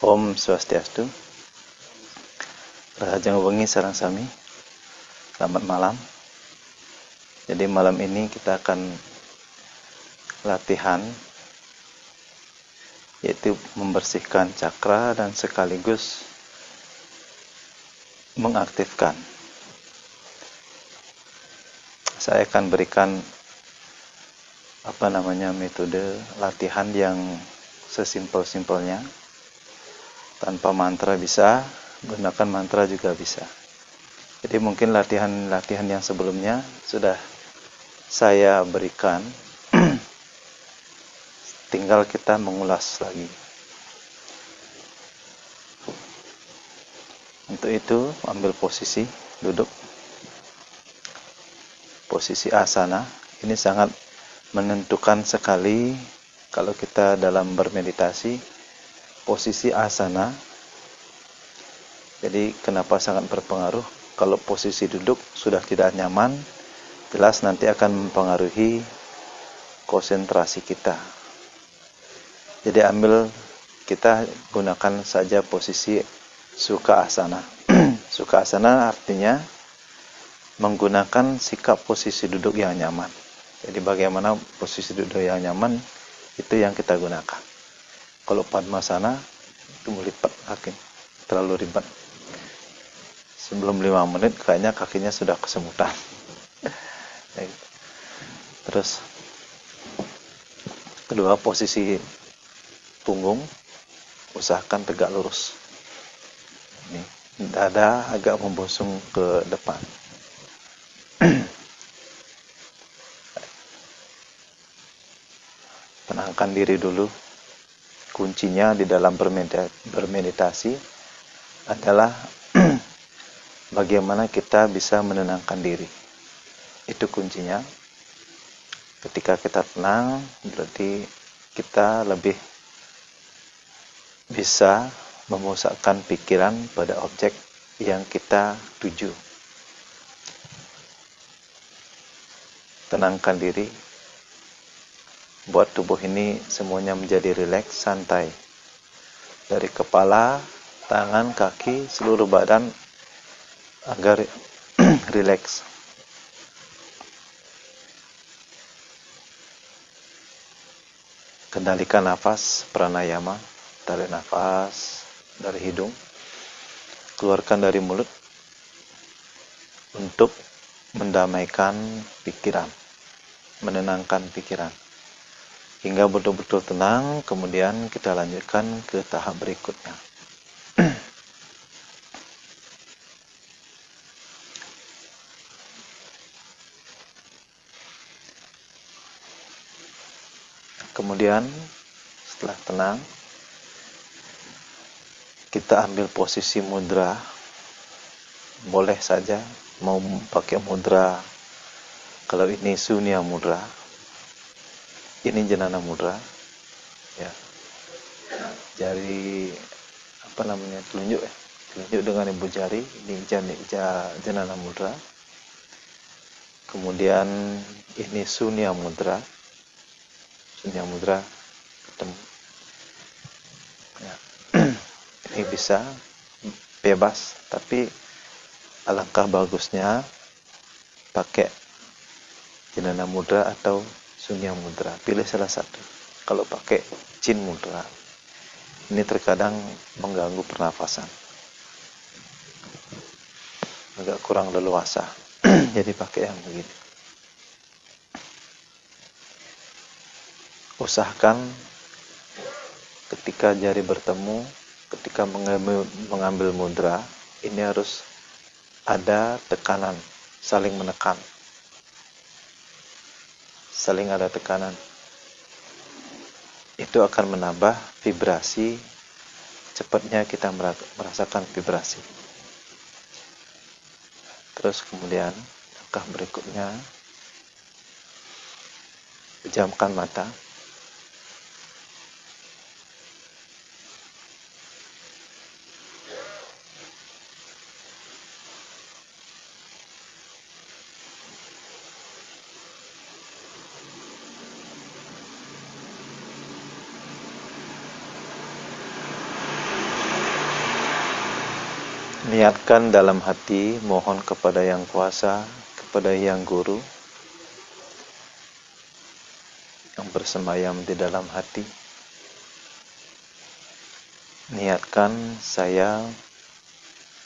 Om Swastiastu. Rahajang wengi sareng sami. Selamat malam. Jadi malam ini kita akan latihan, yaitu membersihkan cakra dan sekaligus mengaktifkan. Saya akan berikan metode latihan yang sesimpel-simpelnya. Tanpa mantra bisa, gunakan mantra juga bisa. Jadi mungkin latihan-latihan yang sebelumnya sudah saya berikan. Tinggal kita mengulas lagi. Untuk itu, ambil posisi duduk. Posisi asana ini sangat menentukan sekali kalau kita dalam bermeditasi. Posisi asana, jadi kenapa sangat berpengaruh? Kalau posisi duduk sudah tidak nyaman, jelas nanti akan mempengaruhi konsentrasi kita. Jadi kita gunakan saja posisi sukha asana. Sukha asana artinya menggunakan sikap posisi duduk yang nyaman. Jadi bagaimana posisi duduk yang nyaman, itu yang kita gunakan. Kalau padmasana itu melipat kaki, terlalu ribet. Sebelum 5 menit kayaknya kakinya sudah kesemutan. Terus kedua, posisi punggung usahakan tegak lurus. Ini dada agak membusung ke depan. Tenangkan diri dulu. Kuncinya di dalam bermeditasi adalah bagaimana kita bisa menenangkan diri. Itu kuncinya. Ketika kita tenang, berarti kita lebih bisa memusatkan pikiran pada objek yang kita tuju. Tenangkan diri. Buat tubuh ini semuanya menjadi rileks, santai. Dari kepala, tangan, kaki, seluruh badan agar rileks. Kendalikan nafas, pranayama. Tarik nafas dari hidung, keluarkan dari mulut untuk mendamaikan pikiran, menenangkan pikiran. Hingga betul-betul tenang, kemudian kita lanjutkan ke tahap berikutnya. Kemudian setelah tenang, kita ambil posisi mudra. Boleh saja mau pakai mudra. Kalau ini Sunya mudra, ini Jnana mudra, ya. Jari telunjuk dengan ibu jari, ini Jnana mudra. Kemudian ini Sunya mudra. Sunya mudra ketemu. Ya. Ini bisa bebas, tapi alangkah bagusnya pakai Jnana mudra atau Sunya mudra. Pilih salah satu. Kalau pakai Chin mudra, ini terkadang mengganggu pernafasan, agak kurang leluasa. Jadi pakai yang begini. Usahakan ketika jari bertemu, ketika mengambil mudra, ini harus ada tekanan, saling menekan. Saling ada tekanan. Itu akan menambah vibrasi, cepatnya kita merasakan vibrasi. Terus kemudian langkah berikutnya, pejamkan mata. Niatkan dalam hati, mohon kepada Yang Kuasa, kepada Yang Guru, yang bersemayam di dalam hati. Niatkan saya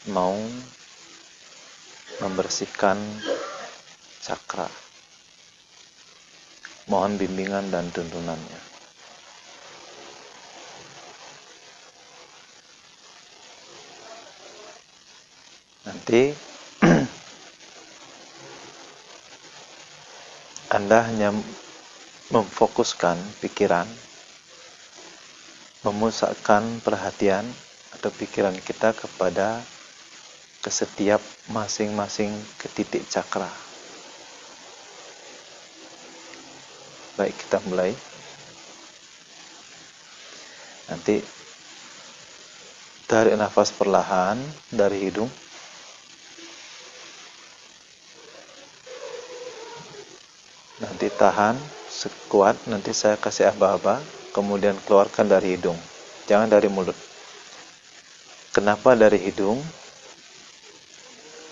mau membersihkan cakra. Mohon bimbingan dan tuntunannya. Nanti Anda hanya memfokuskan pikiran, memusatkan perhatian atau pikiran kita kepada ke setiap masing-masing ke titik cakra. Baik, kita mulai. Nanti tarik nafas perlahan dari hidung. Nanti tahan sekuat, nanti saya kasih aba-aba, kemudian keluarkan dari hidung. Jangan dari mulut. Kenapa dari hidung?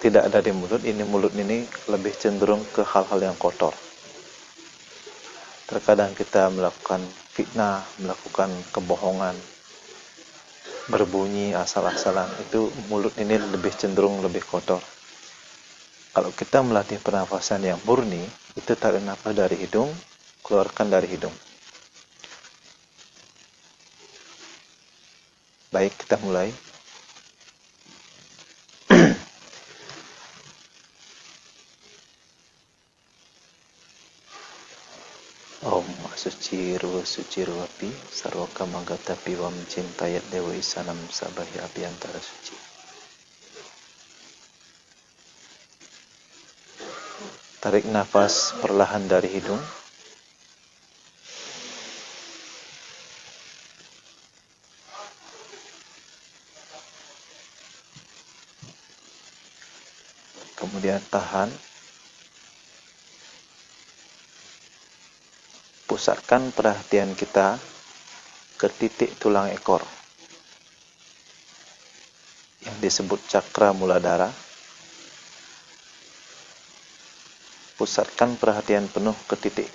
Tidak dari mulut. Mulut ini lebih cenderung ke hal-hal yang kotor. Terkadang kita melakukan fitnah, melakukan kebohongan, berbunyi asal-asalan. Itu mulut ini lebih cenderung lebih kotor. Kalau kita melatih pernafasan yang murni, itu tarik nafas dari hidung, keluarkan dari hidung. Baik, kita mulai. Om suci ruapi sarwaka magata piwam cintayat dewa isanam sabahi abiyantara suci. Tarik nafas perlahan dari hidung. Kemudian tahan. Pusatkan perhatian kita ke titik tulang ekor yang disebut cakra muladhara. Pusatkan perhatian penuh ke titik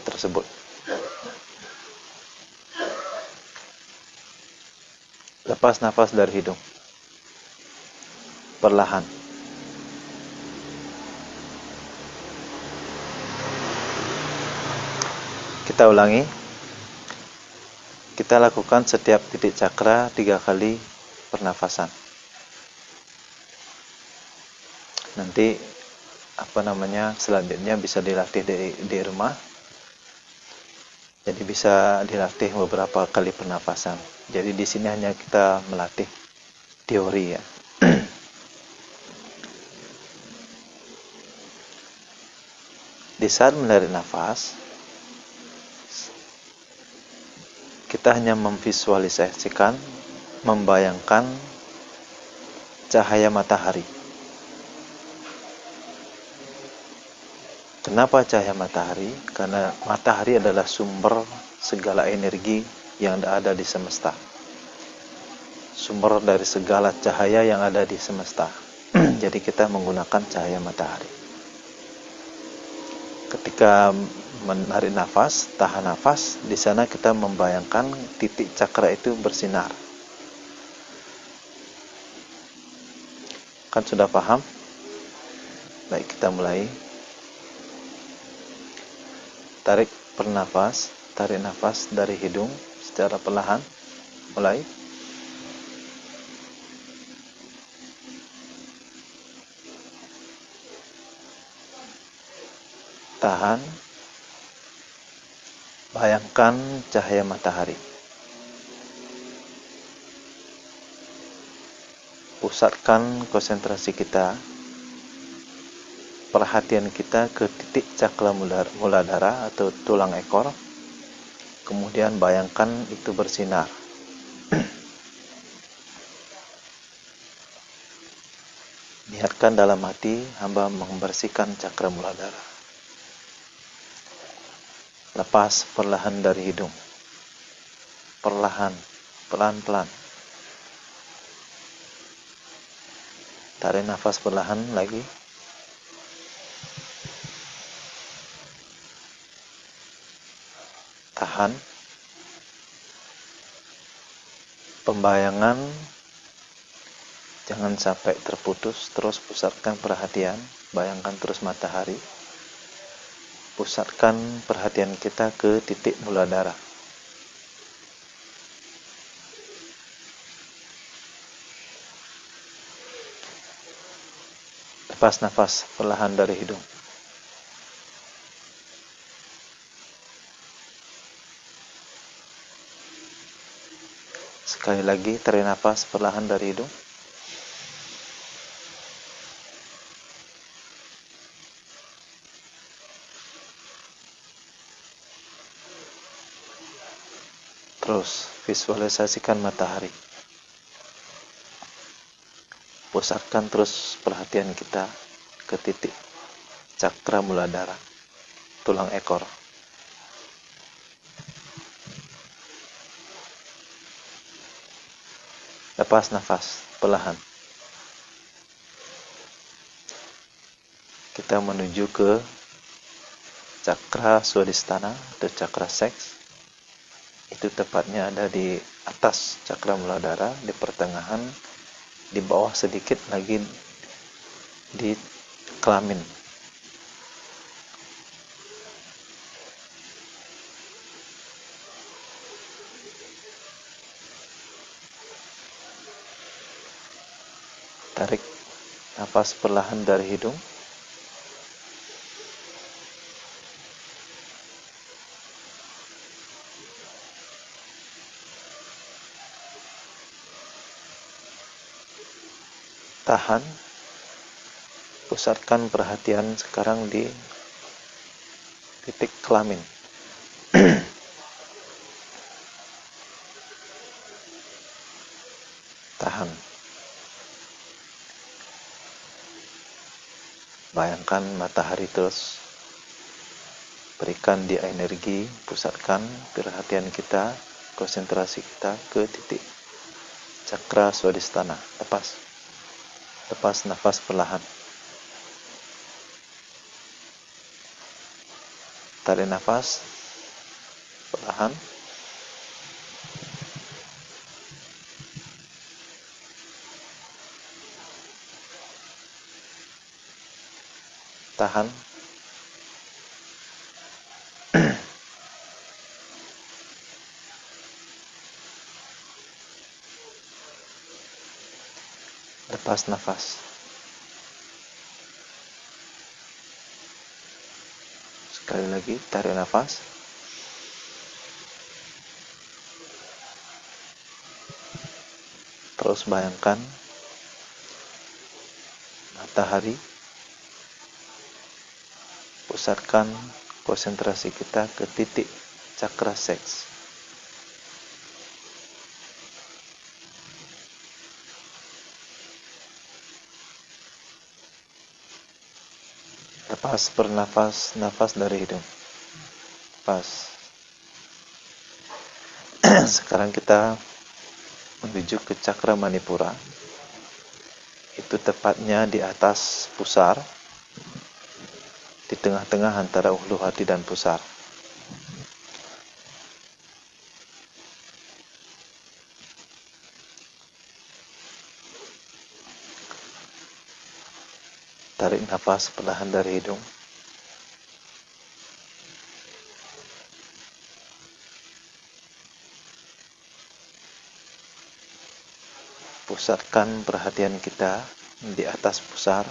tersebut. Lepas nafas dari hidung. Perlahan. Kita ulangi. Kita lakukan setiap titik cakra 3 kali pernafasan. Nanti selanjutnya bisa dilatih di rumah. Jadi bisa dilatih beberapa kali pernafasan. Jadi di sini hanya kita melatih teori ya. Di saat menarik nafas, kita hanya memvisualisasikan, membayangkan cahaya matahari. Kenapa cahaya matahari? Karena matahari adalah sumber segala energi yang ada di semesta. Sumber dari segala cahaya yang ada di semesta. Jadi kita menggunakan cahaya matahari. Ketika menarik nafas, tahan nafas, di sana kita membayangkan titik cakra itu bersinar. Kan sudah paham? Baik, kita mulai. Tarik nafas dari hidung secara perlahan. Mulai. Tahan. Bayangkan cahaya matahari. Pusatkan konsentrasi kita, perhatian kita ke titik cakra muladhara atau tulang ekor. Kemudian bayangkan itu bersinar. Niatkan dalam hati hamba membersihkan cakra muladhara. Lepas perlahan dari hidung. Perlahan, pelan-pelan. Tarik nafas perlahan lagi. Tahan. Pembayangan jangan sampai terputus. Terus pusatkan perhatian. Bayangkan terus matahari. Pusatkan perhatian kita ke titik mula darah. Lepas nafas perlahan dari hidung. Sekali lagi, tarik nafas perlahan dari hidung. Terus visualisasikan matahari. Pusatkan terus perhatian kita ke titik cakra muladhara, tulang ekor. Lepas nafas perlahan. Kita menuju ke cakra swadhisthana atau cakra seks. Itu tepatnya ada di atas cakra muladhara, di pertengahan, di bawah sedikit lagi di kelamin. Tarik nafas perlahan dari hidung. Tahan. Pusatkan perhatian sekarang di titik kelamin. Tahan. Bayangkan matahari terus. Berikan dia energi, pusatkan perhatian kita, konsentrasi kita ke titik cakra swadhisthana. Lepas nafas perlahan. Tarik nafas perlahan. Tahan. Lepas nafas. Sekali lagi, tarik nafas. Terus bayangkan matahari. Pusatkan konsentrasi kita ke titik cakra seks. Lepas bernafas, nafas dari hidung. Lepas. Sekarang kita menuju ke cakra manipura. Itu tepatnya di atas pusar, di tengah-tengah antara ulu hati dan pusar. Tarik nafas perlahan dari hidung. Pusatkan perhatian kita di atas pusar,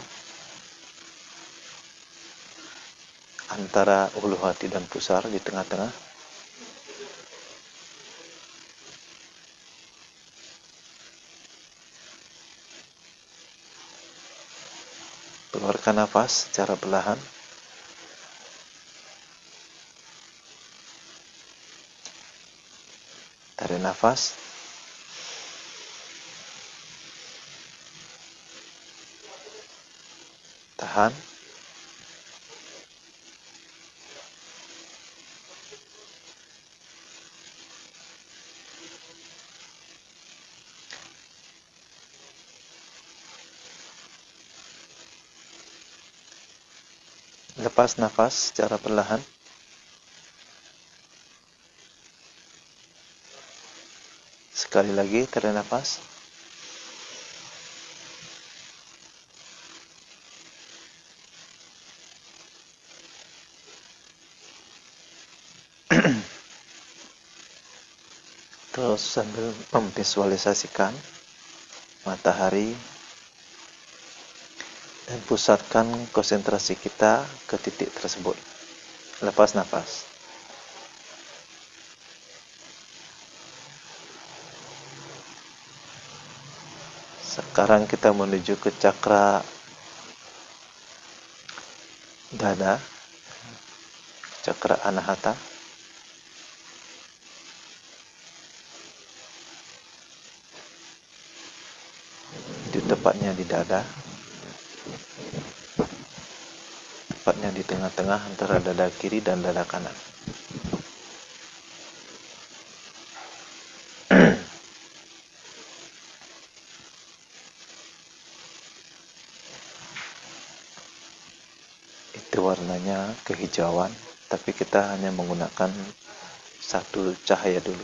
antara ulu hati dan pusar, di tengah-tengah. Keluarkan nafas secara perlahan. Tarik nafas. Tahan. Lepas nafas secara perlahan. Sekali lagi, tarik nafas. Terus sambil memvisualisasikan matahari dan pusatkan konsentrasi kita ke titik tersebut. Lepas nafas. Sekarang kita menuju ke cakra dada, cakra anahata. Itu tepatnya di dada, tepatnya di tengah-tengah antara dada kiri dan dada kanan. Itu warnanya kehijauan, tapi kita hanya menggunakan satu cahaya dulu,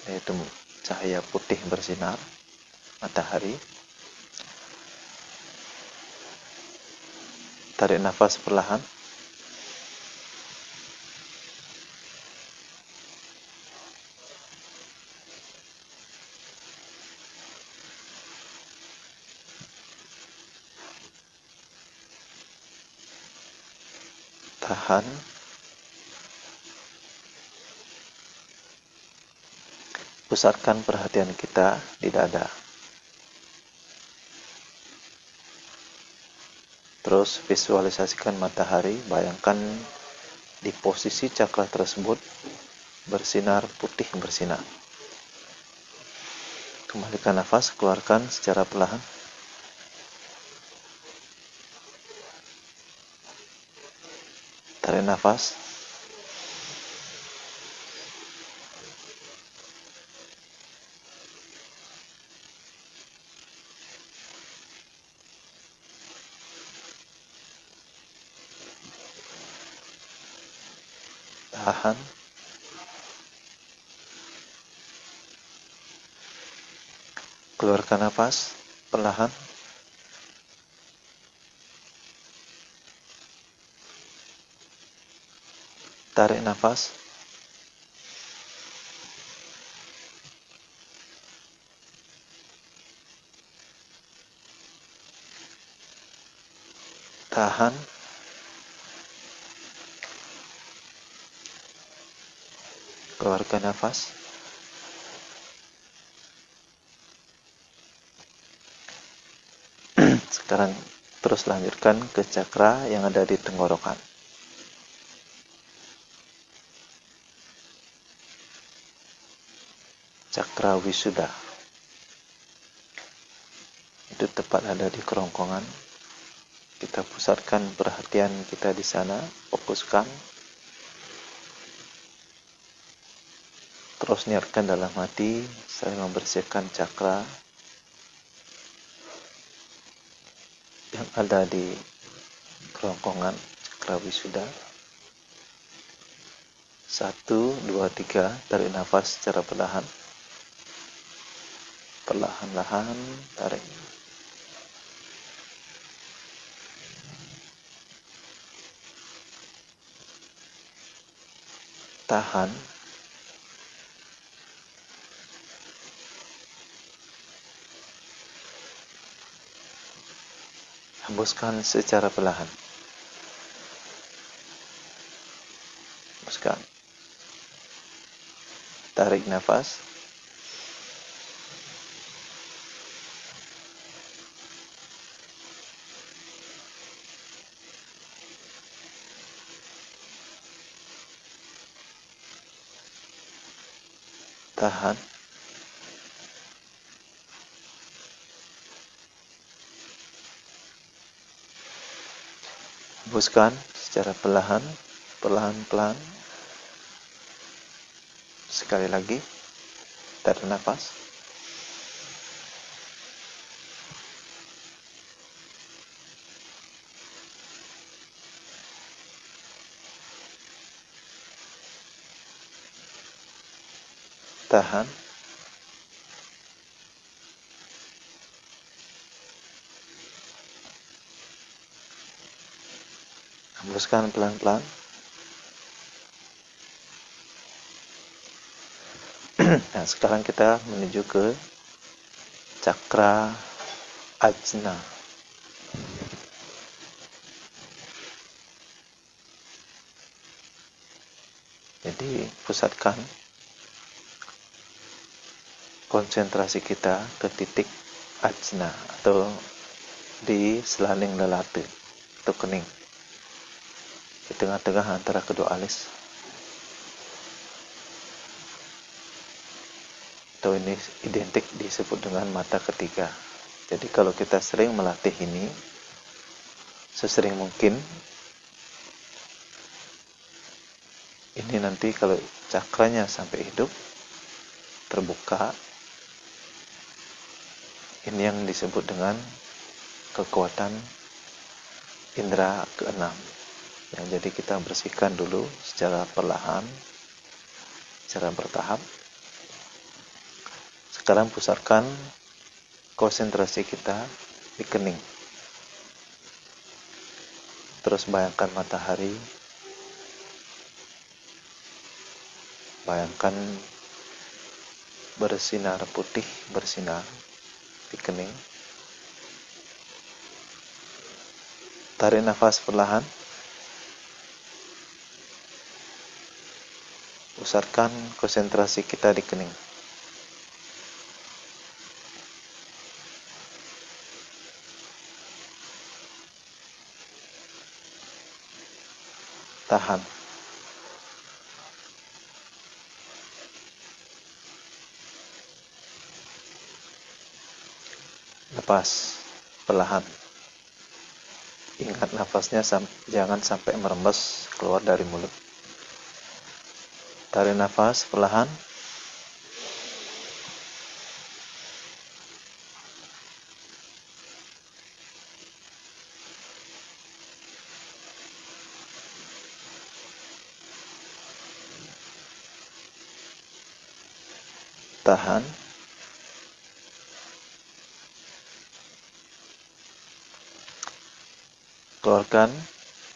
yaitu cahaya putih bersinar, matahari. Tarik nafas perlahan. Tahan. Pusatkan perhatian kita di dada. Terus visualisasikan matahari, bayangkan di posisi cakra tersebut bersinar putih bersinar. Kembalikan nafas, keluarkan secara perlahan. Tarik nafas. Tahan. Keluarkan nafas perlahan. Tarik nafas. Tahan. Keluarkan nafas. Sekarang terus lanjutkan ke cakra yang ada di tenggorokan. Cakra wisuda. Itu tepat ada di kerongkongan. Kita pusatkan perhatian kita di sana, fokuskan. Terus niatkan dalam hati, saya membersihkan cakra yang ada di kerongkongan cakra wisuda. 1, 2, 3, tarik nafas secara perlahan. Perlahan-lahan tarik. Tahan. Hembuskan secara perlahan. Hembuskan. Tarik nafas. Tahan. Hembuskan secara perlahan, perlahan-pelan. Sekali lagi, tarik nafas. tahan, hembuskan pelan-pelan. Nah, sekarang kita menuju ke cakra ajna. Jadi pusatkan konsentrasi kita ke titik ajna atau di selaning lelate atau kening, di tengah-tengah antara kedua alis, atau ini identik disebut dengan mata ketiga. Jadi kalau kita sering melatih ini, sesering mungkin, ini nanti kalau cakranya sampai hidup, terbuka, ini yang disebut dengan kekuatan indera keenam. Yang jadi kita bersihkan dulu secara perlahan, secara bertahap. Sekarang pusatkan konsentrasi kita di kening. Terus bayangkan matahari, bayangkan bersinar putih, bersinar di kening. Tarik nafas perlahan. Pusatkan konsentrasi kita di kening. Tahan. Lepas perlahan. Ingat nafasnya jangan sampai merembes keluar dari mulut. Tarik nafas perlahan. Tahan. Keluarkan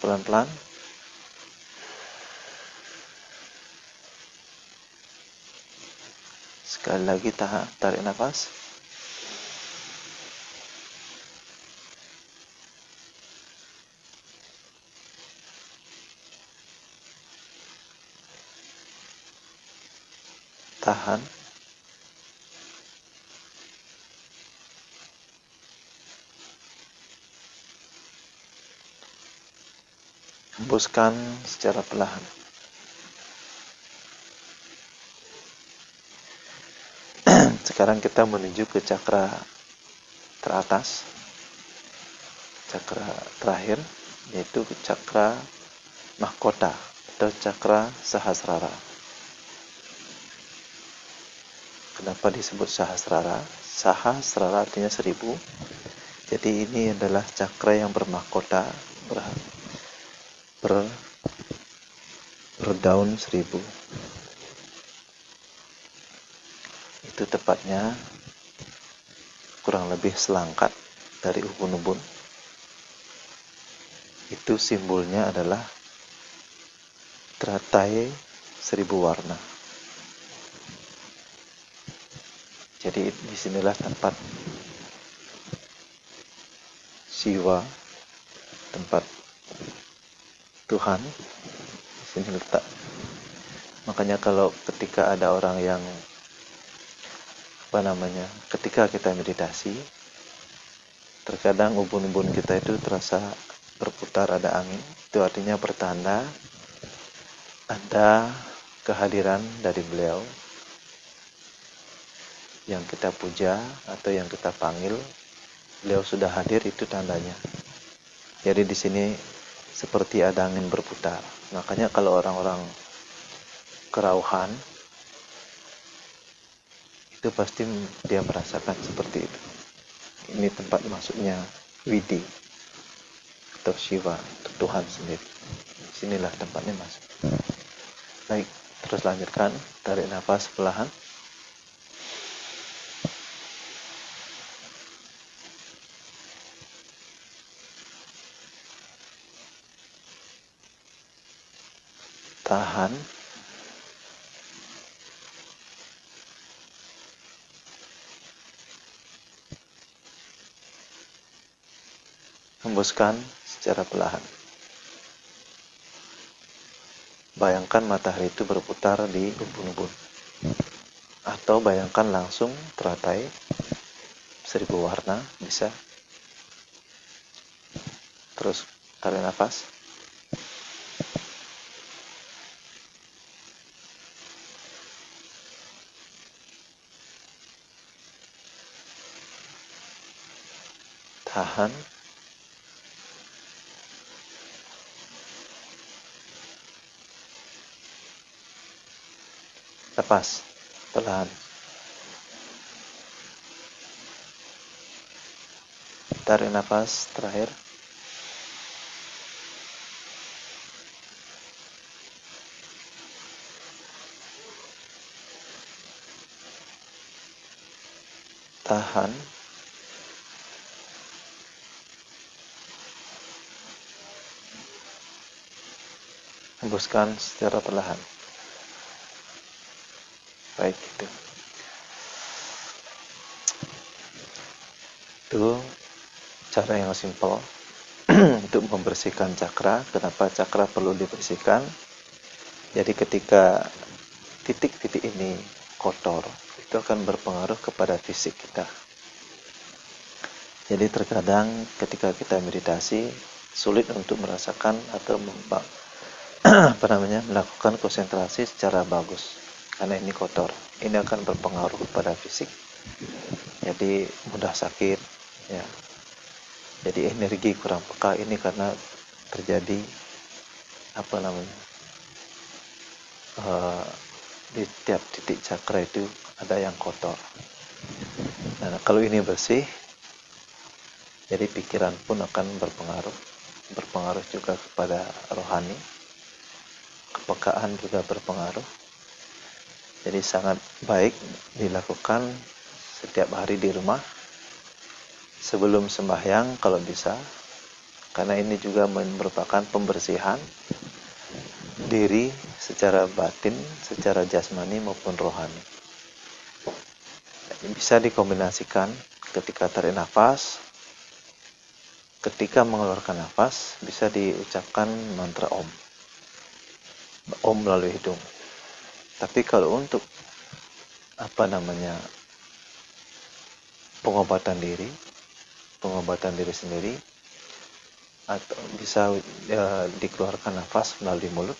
pelan-pelan. Sekali lagi tarik nafas. Tahan. Hembuskan secara perlahan. Sekarang kita menuju ke cakra teratas, cakra terakhir, yaitu cakra mahkota atau cakra sahasrara. Kenapa disebut sahasrara? Sahasrara artinya 1000. Jadi ini adalah cakra yang bermahkota, berdaun 1000. Itu tepatnya kurang lebih selangkah dari ubun-ubun. Itu simbolnya adalah teratai 1000 warna. Jadi disinilah tempat Siwa, tempat Tuhan, di sini letak. Makanya kalau ketika ada orang yang ketika kita meditasi, terkadang ubun-ubun kita itu terasa berputar, ada angin. Itu artinya pertanda ada kehadiran dari beliau yang kita puja atau yang kita panggil. Beliau sudah hadir, itu tandanya. Jadi di sini seperti ada angin berputar. Makanya kalau orang-orang kerauhan, itu pasti dia merasakan seperti itu. Ini tempat masuknya Widi atau Shiva, atau Tuhan sendiri. Sinilah tempatnya masuk. Baik, terus lanjutkan. Tarik nafas perlahan. tahan, hembuskan secara perlahan. Bayangkan matahari itu berputar di ubun-ubun, atau bayangkan langsung teratai 1000 warna, bisa. Terus tarik nafas. Tahan. Lepas perlahan. Tarik nafas terakhir. Tahan. Hembuskan secara perlahan. Baik, itu cara yang simpel untuk membersihkan cakra. Kenapa cakra perlu dibersihkan? Jadi ketika titik-titik ini kotor, itu akan berpengaruh kepada fisik kita. Jadi terkadang ketika kita meditasi sulit untuk merasakan atau melakukan konsentrasi secara bagus karena ini kotor. Ini akan berpengaruh kepada fisik. Jadi mudah sakit, ya. Jadi energi kurang peka ini karena terjadi di tiap titik cakra itu ada yang kotor. Nah, kalau ini bersih, jadi pikiran pun akan berpengaruh juga kepada rohani, kepekaan juga berpengaruh. Jadi sangat baik dilakukan setiap hari di rumah sebelum sembahyang kalau bisa, karena ini juga merupakan pembersihan diri secara batin, secara jasmani maupun rohani. Bisa dikombinasikan ketika tarik nafas, ketika mengeluarkan nafas bisa diucapkan mantra Om. Om melalui hidung. Tapi kalau untuk pengobatan diri sendiri, atau bisa dikeluarkan nafas melalui mulut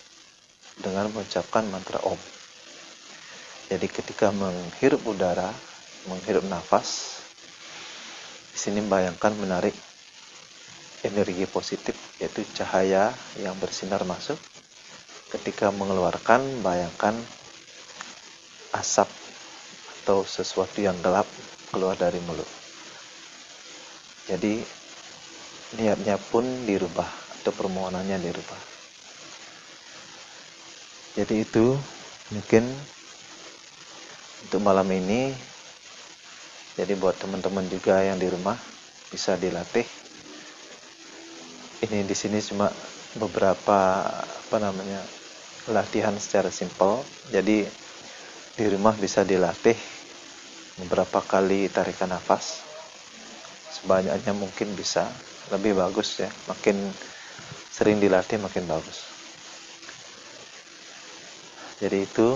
dengan mengucapkan mantra Om. Jadi ketika menghirup udara, menghirup nafas, di sini bayangkan menarik energi positif, yaitu cahaya yang bersinar masuk. Ketika mengeluarkan, bayangkan asap atau sesuatu yang gelap keluar dari mulut. Jadi niatnya pun dirubah atau permohonannya dirubah. Jadi itu mungkin untuk malam ini. Jadi buat teman-teman juga yang di rumah bisa dilatih. Ini di sini cuma beberapa latihan secara simpel. Jadi di rumah bisa dilatih beberapa kali tarikan nafas. Sebanyaknya mungkin bisa, lebih bagus ya. Makin sering dilatih makin bagus. Jadi itu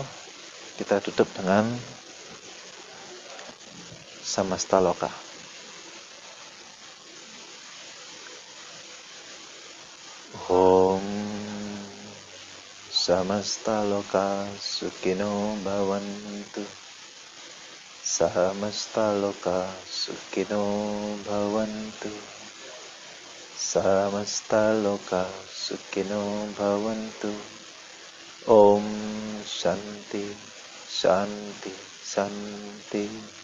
kita tutup dengan Samasta Loka. Om Samasta Loka Sukhino Bhavantu. Samasta Loka Sukhino Bhavantu. Samasta Loka Sukhino Bhavantu. Om Shanti Shanti Shanti.